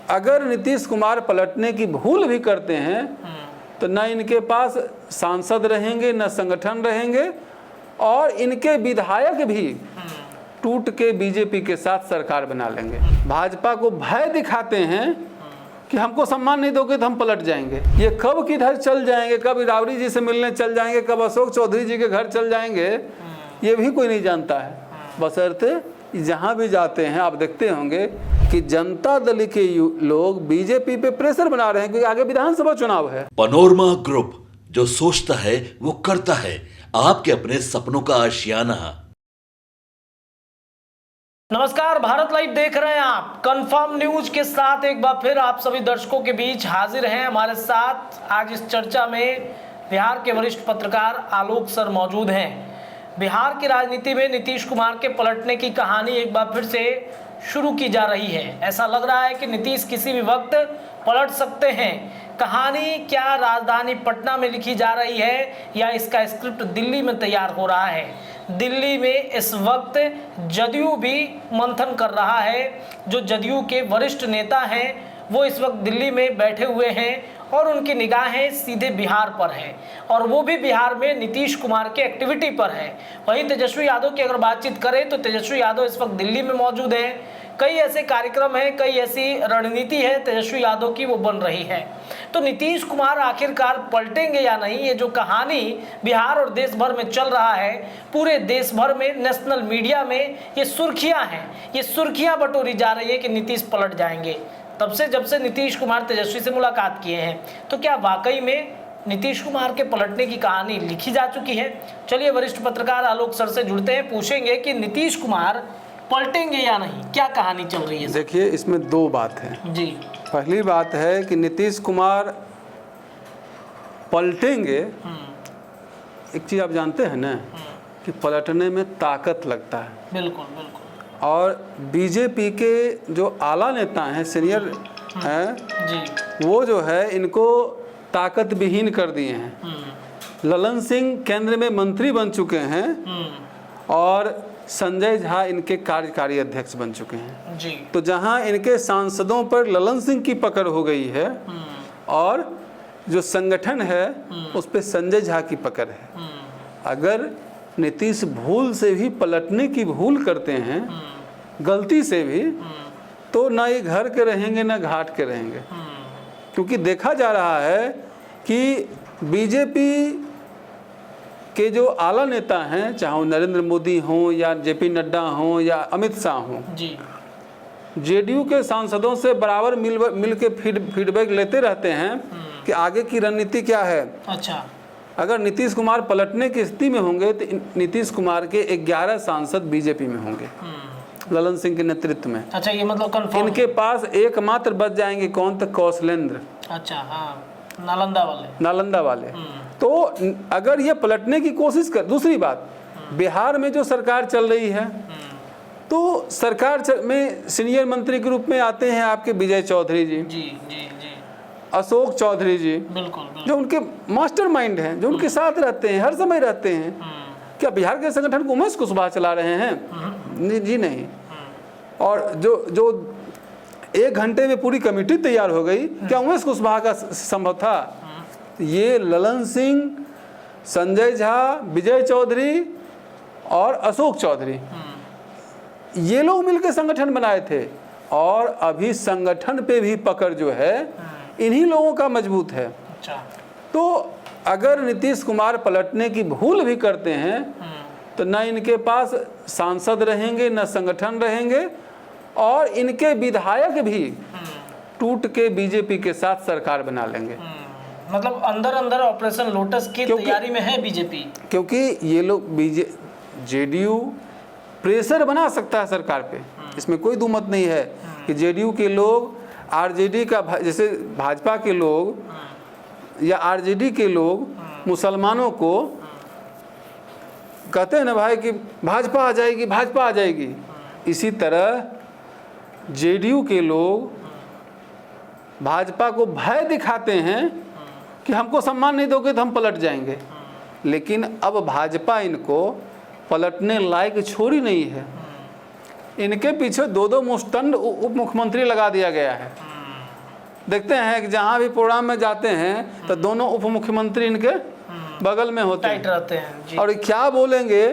अगर नीतीश कुमार पलटने की भूल भी करते हैं तो न इनके पास सांसद रहेंगे, न संगठन रहेंगे, और इनके विधायक भी टूट के बीजेपी के साथ सरकार बना लेंगे। भाजपा को भय दिखाते हैं कि हमको सम्मान नहीं दोगे तो हम पलट जाएंगे। ये कब किधर चल जाएंगे, कब राबड़ी जी से मिलने चल जाएंगे, कब अशोक चौधरी जी के घर चल जाएंगे, ये भी कोई नहीं जानता है। बशर्ते जहाँ भी जाते हैं आप देखते होंगे कि जनता दल के लोग बीजेपी पे प्रेशर बना रहे हैं, क्योंकि आगे विधानसभा चुनाव है। पनोरमा ग्रुप, जो सोचता है वो करता है, आपके अपने सपनों का आशियाना। नमस्कार, भारत लाइव देख रहे हैं आप। कंफर्म न्यूज के साथ एक बार फिर आप सभी दर्शकों के बीच हाजिर हैं। हमारे साथ आज इस चर्चा में बिहार के वरिष्ठ पत्रकार आलोक सर मौजूद हैं। बिहार की राजनीति में नीतीश कुमार के पलटने की कहानी एक बार फिर से शुरू की जा रही है। ऐसा लग रहा है कि नीतीश किसी भी वक्त पलट सकते हैं। कहानी क्या राजधानी पटना में लिखी जा रही है या इसका स्क्रिप्ट दिल्ली में तैयार हो रहा है? दिल्ली में इस वक्त जदयू भी मंथन कर रहा है। जो जदयू के वरिष्ठ नेता हैं वो इस वक्त दिल्ली में बैठे हुए हैं और उनकी निगाहें सीधे बिहार पर है, और वो भी बिहार में नीतीश कुमार के एक्टिविटी पर है। वहीं तेजस्वी यादव की अगर बातचीत करें तो तेजस्वी यादव इस वक्त दिल्ली में मौजूद हैं। कई ऐसे कार्यक्रम हैं, कई ऐसी रणनीति है तेजस्वी यादव की, वो बन रही है। तो नीतीश कुमार आखिरकार पलटेंगे या नहीं, ये जो कहानी बिहार और देश भर में चल रहा है, पूरे देश भर में नेशनल मीडिया में ये सुर्खियां हैं, ये सुर्खियां बटोरी जा रही है कि नीतीश पलट जाएंगे। तब से जब से नीतीश कुमार तेजस्वी से मुलाकात किए हैं, तो क्या वाकई में नीतीश कुमार के पलटने की कहानी लिखी जा चुकी है? चलिए वरिष्ठ पत्रकार आलोक सर से जुड़ते हैं, पूछेंगे कि नीतीश कुमार पलटेंगे या नहीं, क्या कहानी चल रही है? देखिए, इसमें दो बात है जी। पहली बात है कि नीतीश कुमार पलटेंगे। एक चीज़ आप जानते हैं ना कि पलटने में ताकत लगता है। बिल्कुल बिल्कुल। और बीजेपी के जो आला नेता हैं, सीनियर हैं जी, वो जो है इनको ताकत विहीन कर दिए हैं। ललन सिंह केंद्र में मंत्री बन चुके हैं और संजय झा इनके कार्यकारी अध्यक्ष बन चुके हैं जी। तो जहां इनके सांसदों पर ललन सिंह की पकड़ हो गई है और जो संगठन है उस पर संजय झा की पकड़ है। अगर नीतीश भूल से भी पलटने की भूल करते हैं, गलती से भी, तो ना ये घर के रहेंगे ना घाट के रहेंगे। क्योंकि देखा जा रहा है कि बीजेपी के जो आला नेता हैं, चाहे वो नरेंद्र मोदी हों या जेपी नड्डा हों या अमित शाह हों, जी, जेडीयू के सांसदों से बराबर मिल के फीडबैक लेते रहते हैं कि आगे की रणनीति क्या है। अच्छा। अगर नीतीश कुमार पलटने की स्थिति में होंगे तो नीतीश कुमार के 11 सांसद बीजेपी में होंगे, ललन सिंह के नेतृत्व में। अच्छा, ये मतलब कंफर्म? इनके पास एकमात्र बच जाएंगे, कौन? तक कौशलेंद्र। अच्छा, हाँ, नालंदा वाले। तो अगर ये पलटने की कोशिश कर, दूसरी बात, बिहार में जो सरकार चल रही है, तो सरकार में सीनियर मंत्री के रूप में आते हैं आपके विजय चौधरी जी, जी जी जी, अशोक चौधरी जी, बिल्कुल, जो उनके मास्टरमाइंड हैं, जो उनके साथ रहते हैं, हर समय रहते हैं। क्या बिहार के संगठन को उमेश कुशवाहा चला रहे हैं? जी नहीं। और जो 1 घंटे में पूरी कमेटी तैयार हो गई, क्या उमेश कुशवाहा का संभव था? ये ललन सिंह, संजय झा, विजय चौधरी और अशोक चौधरी, ये लोग मिलकर संगठन बनाए थे। और अभी संगठन पे भी पकड़ जो है इन्हीं लोगों का मजबूत है। अच्छा। तो अगर नीतीश कुमार पलटने की भूल भी करते हैं तो न इनके पास सांसद रहेंगे, न संगठन रहेंगे, और इनके विधायक भी टूट के बीजेपी के साथ सरकार बना लेंगे। मतलब अंदर अंदर ऑपरेशन लोटस की तैयारी में है बीजेपी, क्योंकि ये लोग जेडीयू प्रेशर बना सकता है सरकार पे, इसमें कोई दो मत नहीं है कि जेडीयू के लोग आरजेडी का, जैसे भाजपा के लोग या आरजेडी के लोग मुसलमानों को कहते हैं ना भाई कि भाजपा आ जाएगी, भाजपा आ जाएगी, इसी तरह जेडीयू के लोग भाजपा को भय दिखाते हैं कि हमको सम्मान नहीं दोगे तो हम पलट जाएंगे। लेकिन अब भाजपा इनको पलटने लायक छोड़ी नहीं है। इनके पीछे 2 मुस्तंड उप मुख्यमंत्री लगा दिया गया है। देखते हैं कि जहाँ भी प्रोग्राम में जाते हैं तो दोनों उप मुख्यमंत्री इनके बगल में होते टाइट हैं रहते हैं जी। और क्या बोलेंगे।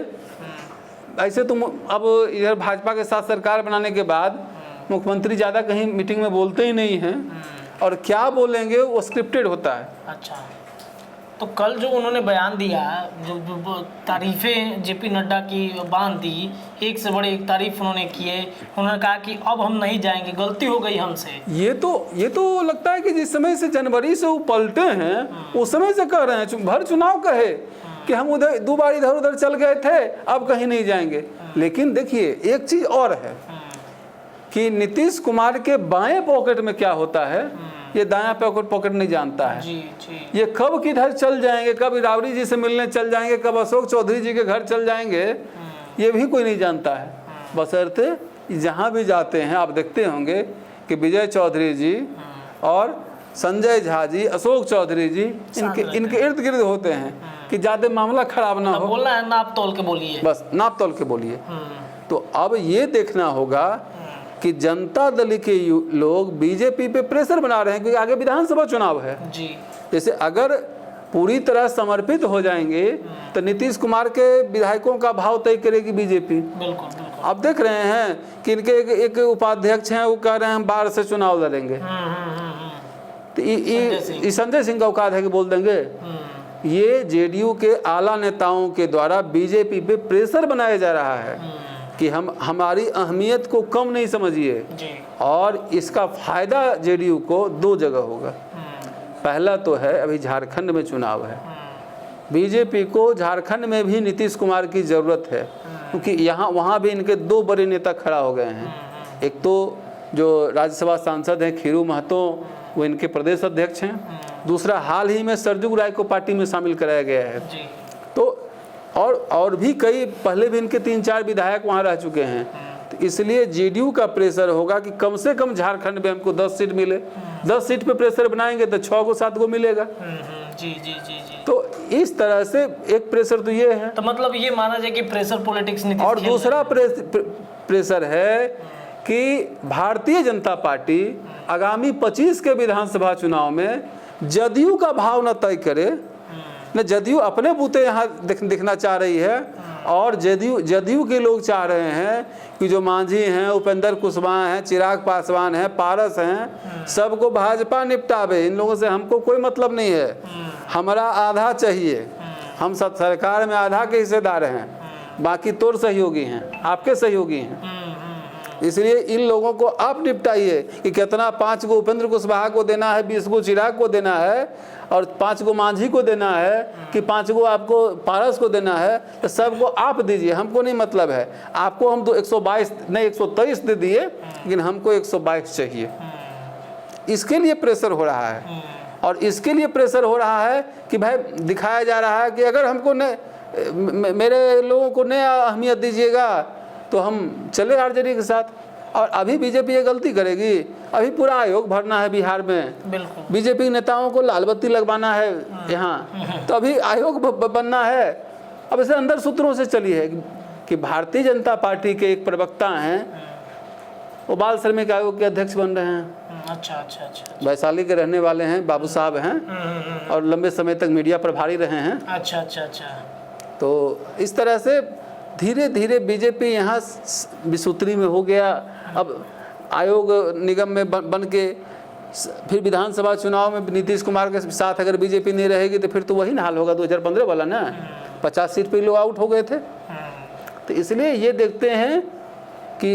ऐसे तो अब इधर भाजपा के साथ सरकार बनाने के बाद मुख्यमंत्री ज़्यादा कहीं मीटिंग में बोलते ही नहीं हैं और क्या बोलेंगे वो स्क्रिप्टेड होता है। अच्छा, तो कल जो उन्होंने बयान दिया, जो तारीफें जेपी नड्डा की बांध दी, एक से बड़े एक तारीफ उन्होंने किए। उन्होंने कहा कि अब हम नहीं जाएंगे, गलती हो गई हमसे। ये तो लगता है कि जिस समय से जनवरी से वो पलटे हैं उस समय से कह रहे हैं, भर चुनाव कहे कि हम उधर 2 बार इधर उधर चल गए थे, अब कहीं नहीं जाएंगे। लेकिन देखिए एक चीज और है कि नीतीश कुमार के बाएं पॉकेट में क्या होता है ये दायां पॉकेट नहीं जानता है। जी जी। ये कब किधर चल जाएंगे, कब राबड़ी जी से मिलने चल जाएंगे, कब अशोक चौधरी जी के घर चल जाएंगे, ये भी कोई नहीं जानता है। बशर्ते जहाँ भी जाते हैं आप देखते होंगे कि विजय चौधरी जी और संजय झा जी, अशोक चौधरी जी इनके इर्द गिर्द होते हैं कि ज़्यादा मामला खराब ना हो। बोलना है नाप तोल के बोलिए, बस नाप तोल के बोलिए। तो अब ये देखना होगा कि जनता दल के लोग बीजेपी पे प्रेशर बना रहे हैं क्योंकि आगे विधानसभा चुनाव है जी। जैसे अगर पूरी तरह समर्पित हो जाएंगे तो नीतीश कुमार के विधायकों का भाव तय करेगी बीजेपी। बिल्कुल बिल्कुल। आप देख रहे हैं कि इनके एक उपाध्यक्ष हैं, वो कह रहे हैं हम बाहर से चुनाव लड़ेंगे। तो ये संजय सिंह का औकात है कि बोल देंगे। ये जेडीयू के आला नेताओं के द्वारा बीजेपी पे प्रेशर बनाया जा रहा है कि हम हमारी अहमियत को कम नहीं समझिए। और इसका फायदा जेडीयू को 2 जगह होगा। पहला तो है अभी झारखंड में चुनाव है, बीजेपी को झारखंड में भी नीतीश कुमार की ज़रूरत है क्योंकि वहाँ भी इनके 2 बड़े नेता खड़ा हो गए हैं। एक तो जो राज्यसभा सांसद हैं खीरू महतो, वो इनके प्रदेश अध्यक्ष हैं। दूसरा हाल ही में सरजुग राय को पार्टी में शामिल कराया गया है। तो और भी कई पहले भी इनके 3-4 विधायक वहाँ रह चुके हैं। तो इसलिए जेडीयू का प्रेशर होगा कि कम से कम झारखंड में हमको 10 सीट मिले। 10 सीट पे प्रेशर बनाएंगे तो 6 को 7 को मिलेगा। जी जी जी जी। तो इस तरह से एक प्रेशर तो ये है। तो मतलब ये माना जाए कि प्रेशर पॉलिटिक्स नीतीश। और दूसरा प्रेशर है कि भारतीय जनता पार्टी आगामी 25 के विधानसभा चुनाव में जदयू का भाव न तय करे, न जदयू अपने बूते यहाँ दिखना चाह रही है और जदयू के लोग चाह रहे हैं कि जो मांझी हैं, उपेंद्र कुशवाहा हैं, चिराग पासवान हैं, पारस हैं, सबको भाजपा निपटावे। इन लोगों से हमको कोई मतलब नहीं है, हमारा आधा चाहिए, हम सब सरकार में आधा के हिस्सेदार हैं, बाकी तोर सहयोगी हैं, आपके सहयोगी हैं। इसलिए इन लोगों को आप निपटाइए कि कितना 5 को उपेंद्र कुशवाहा को देना है, 20 को चिराग को देना है और 5 को मांझी को देना है कि 5 को आपको पारस को देना है, तो सबको आप दीजिए, हमको नहीं मतलब है। आपको हम 122 नहीं 123 दे दिए लेकिन हमको 122 चाहिए। इसके लिए प्रेशर हो रहा है और इसके लिए प्रेशर हो रहा है कि भाई दिखाया जा रहा है कि अगर हमको मेरे लोगों को नया अहमियत दीजिएगा तो हम चले आरजेडी के साथ। और अभी बीजेपी ये गलती करेगी, अभी पूरा आयोग भरना है बिहार में, बीजेपी नेताओं को लाल बत्ती लगवाना है यहाँ, तो अभी आयोग बनना है। अब इसे अंदर सूत्रों से चली है कि भारतीय जनता पार्टी के एक प्रवक्ता हैं, वो बाल श्रमिक आयोग के अध्यक्ष बन रहे हैं। अच्छा। वैशाली के रहने वाले हैं, बाबू साहब हैं और लंबे समय तक मीडिया प्रभारी रहे हैं। अच्छा। तो इस तरह से धीरे धीरे बीजेपी यहाँ विसूत्री में हो गया। अब आयोग निगम में बन के फिर विधानसभा चुनाव में नीतीश कुमार के साथ अगर बीजेपी नहीं रहेगी तो फिर तो वही हाल होगा 2015 वाला ना, 50 सीट पे लोग आउट हो गए थे। तो इसलिए ये देखते हैं कि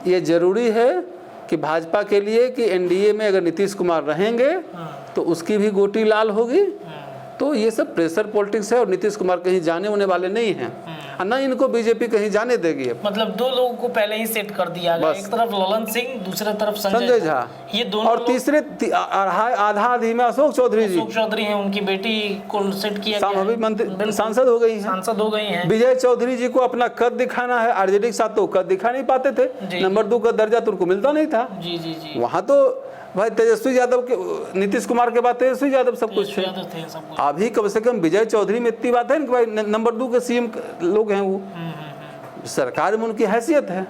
ये ज़रूरी है कि भाजपा के लिए कि एनडीए में अगर नीतीश कुमार रहेंगे तो उसकी भी गोटी लाल होगी। तो ये सब प्रेशर पॉलिटिक्स है और नीतीश कुमार कहीं जाने होने वाले नहीं हैं और ना इनको बीजेपी कहीं जाने देगी। मतलब 2 लोगों को पहले ही सेट कर दिया गया, एक तरफ ललन सिंह, दूसरी तरफ संजय झा, ये दोनों और तीसरे आधा आधी में अशोक चौधरी हैं, उनकी बेटी को सेट किया गया, मंत्री सांसद हो गई हैं। विजय चौधरी जी को अपना कद दिखाना है, आरजेडी के साथ तो कद दिखा नहीं पाते थे, नंबर 2 का दर्जा तो उनको मिलता नहीं था। जी। वहाँ तो भाई तेजस्वी यादव के, नीतीश कुमार के बाद तेजस्वी यादव सब कुछ थे। अभी कम से कम विजय चौधरी में इतनी बात है कि भाई नंबर 2 के सीएम लोग हैं, वो सरकार में उनकी हैसियत है।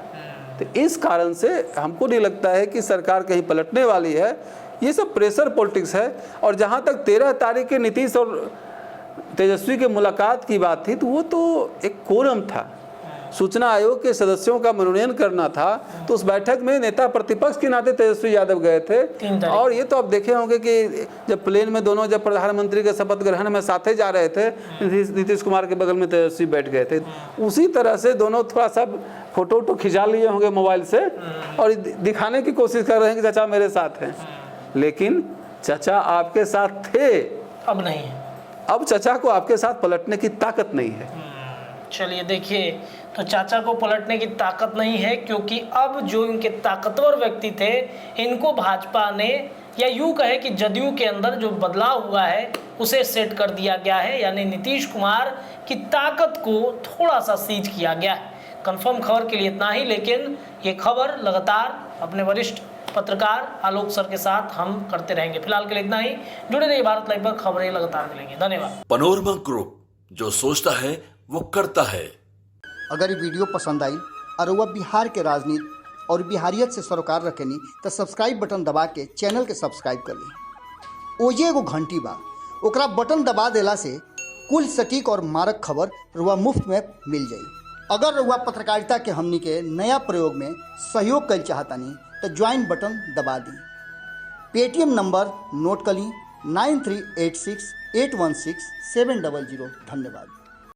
तो तो इस कारण से हमको नहीं लगता है कि सरकार कहीं पलटने वाली है। ये सब प्रेशर पॉलिटिक्स है। और जहाँ तक 13 तारीख के नीतीश और तेजस्वी के मुलाकात की बात थी, तो वो तो एक कोरम था, सूचना आयोग के सदस्यों का मनोनयन करना था। तो उस बैठक में नेता प्रतिपक्ष के नाते तेजस्वी यादव गए थे। और ये तो आप देखे होंगे कि जब प्लेन में दोनों जब प्रधानमंत्री के शपथ ग्रहण में साथे जा रहे थे, नीतीश कुमार के बगल में तेजस्वी बैठ गए थे। उसी तरह से दोनों थोड़ा सा फोटो खिंचा लिए होंगे मोबाइल से और दिखाने की कोशिश कर रहे हैं कि चाचा मेरे साथ हैं। लेकिन चाचा आपके साथ थे, अब नहीं है। अब चाचा को आपके साथ पलटने की ताकत नहीं है। चलिए देखिए, तो चाचा को पलटने की ताकत नहीं है, क्योंकि अब जो इनके ताकतवर व्यक्ति थे इनको भाजपा ने, या यूं कहे कि जदयू के अंदर जो बदलाव हुआ है उसे सेट कर दिया गया है। यानी नीतीश कुमार की ताकत को थोड़ा सा सीज किया गया है। कंफर्म खबर के लिए इतना ही, लेकिन ये खबर लगातार अपने वरिष्ठ पत्रकार आलोक सर के साथ हम करते रहेंगे। फिलहाल के लिए इतना ही। जुड़े रहिए भारत लाइव पर, खबरें लगातार मिलेंगी। धन्यवाद। पनोरमा ग्रुप, जो सोचता है वो करता है। अगर ये वीडियो पसंद आई और वह बिहार के राजनीति और बिहारियत से सरोकार रखेनी तो सब्सक्राइब बटन दबा के चैनल के सब्सक्राइब कर ली। ओजे एगो घंटी बा, ओकरा बटन दबा देला से कुल सटीक और मारक खबर रुआ मुफ्त में मिल जाई। अगर रुआ पत्रकारिता के हमनी के नया प्रयोग में सहयोग कर चाहतानी तो ज्वाइन बटन दबा दी। पेटीएम नंबर नोट कर ली 9386816700। धन्यवाद।